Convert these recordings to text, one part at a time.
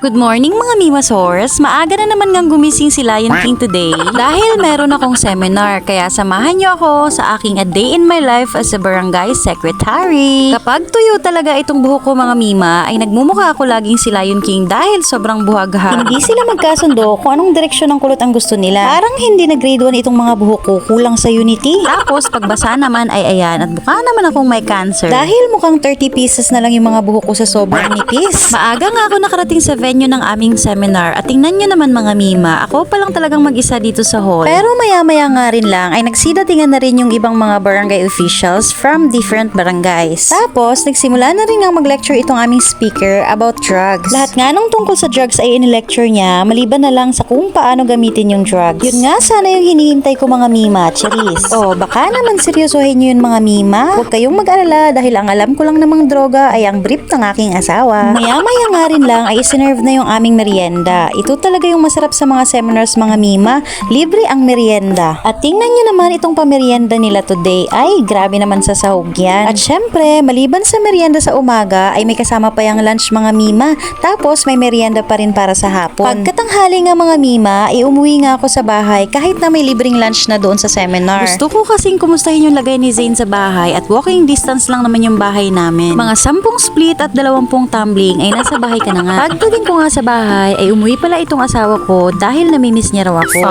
Good morning mga Miwasaurs! Maaga na naman ngang gumising si Lion King today dahil meron akong seminar kaya samahan niyo ako sa aking a day in my life as a barangay secretary. Kapag tuyo talaga itong buhok ko mga Mima ay nagmumukha ako laging si Lion King dahil sobrang buhagha. Hindi sila magkasundo kung anong direksyon ng kulot ang gusto nila. Parang hindi na grade 1 itong mga buhok ko, kulang sa unity. Tapos pagbasa naman ay ayan at mukha naman akong may cancer. Dahil mukhang 30 pieces na lang yung mga buhok ko sa sobrang nipis. Maaga nga ako nakarating sa venue ng aming seminar at tingnan nyo naman mga Mima, ako pa lang talagang mag-isa dito sa hall. Pero maya-maya nga rin lang ay nagsidatingan na rin yung ibang mga barangay officials from different barangays. Tapos nagsimula na rin nga mag-lecture itong aming speaker about drugs. Lahat nga nung tungkol sa drugs ay in-lecture niya maliban na lang sa kung paano gamitin yung drugs. Yun nga sana yung hinihintay ko mga Mima, Cherise. Oh, baka naman seryosohin nyo yun mga Mima. Huwag kayong mag-alala dahil ang alam ko lang namang droga ay ang brief ng aking asawa. Maya-maya nga rin lang ay sinerve na yung aming merienda. Ito talaga yung masarap sa mga seminars mga Mima. Libre ang merienda. At tingnan nyo naman itong pamerienda nila today. Ay, grabe naman sa sahog yan. At syempre, maliban sa merienda sa umaga, ay may kasama pa yung lunch mga Mima. Tapos may merienda pa rin para sa hapon. Pagkatanghali nga mga Mima, ay umuwi nga ako sa bahay kahit na may libreng lunch na doon sa seminar. Gusto ko kasing kumustahin yung lagay ni Zane sa bahay at walking distance lang naman yung bahay namin. Mga 10 split at 20 tumbling ay nasa bahay ka na nga. Pagdating ko nga sa bahay ay umuwi pala itong asawa ko dahil namimiss niya raw ako.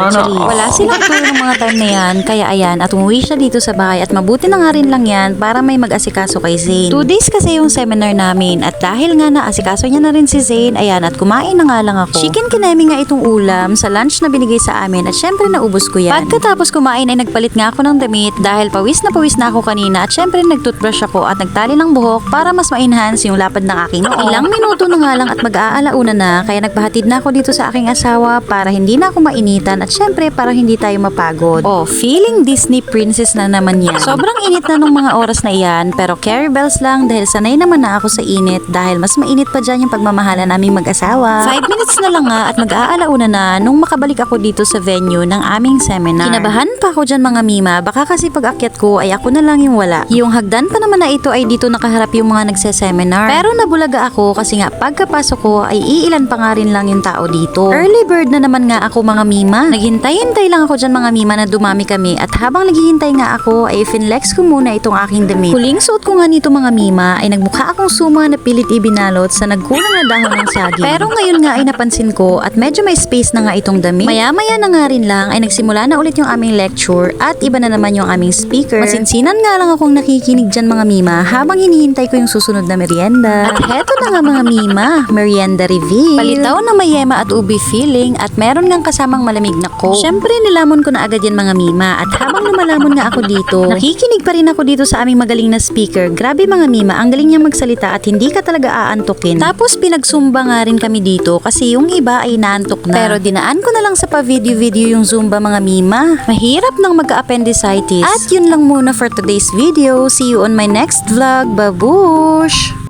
Wala silang tulong ng mga time na yan kaya ayan at umuwi siya dito sa bahay at mabuti na nga rin lang yan para may mag-asikaso kay Zane. 2 days kasi yung seminar namin at dahil nga na-asikaso niya na rin si Zane ayan at kumain na nga lang ako. Chicken kinemi nga itong ulam sa lunch na binigay sa amin at syempre naubos ko yan. Pagkatapos kumain ay nagpalit nga ako ng damit dahil pawis na ako kanina at syempre nagtoothbrush ako at nagtali ng buhok para mas ma-enhance yung lapad ng aking noo. Ilang minuto na nga lang at mag-aalauna na kaya nagpahatid na ako dito sa aking asawa para hindi na ako mainitan at syempre para hindi tayo mapagod. Oh, feeling Disney princess na naman yan. Sobrang init na nung mga oras na iyan pero carry bells lang dahil sanay naman na ako sa init dahil mas mainit pa dyan yung pagmamahala naming mag-asawa. 5 minutes na lang nga at mag-aalauna na nung makabalik ako dito sa venue ng aming seminar. Kinabahan pa ako dyan mga Mima baka kasi pag akyat ko ay ako na lang yung wala. Yung hagdan pa naman na ito ay dito nakaharap yung mga nagse-seminar. Pero nabulaga ako kasi nga pagkapasok ko ay iilan pa nga rin lang yung tao dito. Early bird na naman nga ako mga Mima. Naghintay-hintay lang ako dyan mga Mima na dumami kami at habang naghihintay nga ako ay finlex ko muna itong aking damit. Huling suot ko nga nito mga Mima ay nagmukha akong suma na pilit ibinalot sa nagkulang na dahon ng saging. Pero ngayon nga ay napansin ko at medyo may space na nga itong damit. Maya-maya na nga rin lang ay nagsimula na ulit yung aming lecture at iba na naman yung aming speaker. Masinsinan nga lang akong nakikinig dyan mga Mima habang hinihintay ko yung susunod na merienda. At heto na nga mga Mima, merienda reveal. Palitaw na may yema at ubi filling at meron ngang kasamang malamig na coke. Syempre nilamon ko na agad yan mga Mima at habang lumalamon nga ako dito, nakikinig pa rin ako dito sa aming magaling na speaker. Grabe mga Mima, ang galing niyang magsalita at hindi ka talaga aantukin. Tapos pinagsumba nga rin kami dito kasi yung iba ay naantok na. Pero dinaan ko na lang sa pa-video-video yung Zumba mga Mima. Mahirap nang magka-appendicitis. At yun lang muna for today's video. See you on my next vlog. Babush!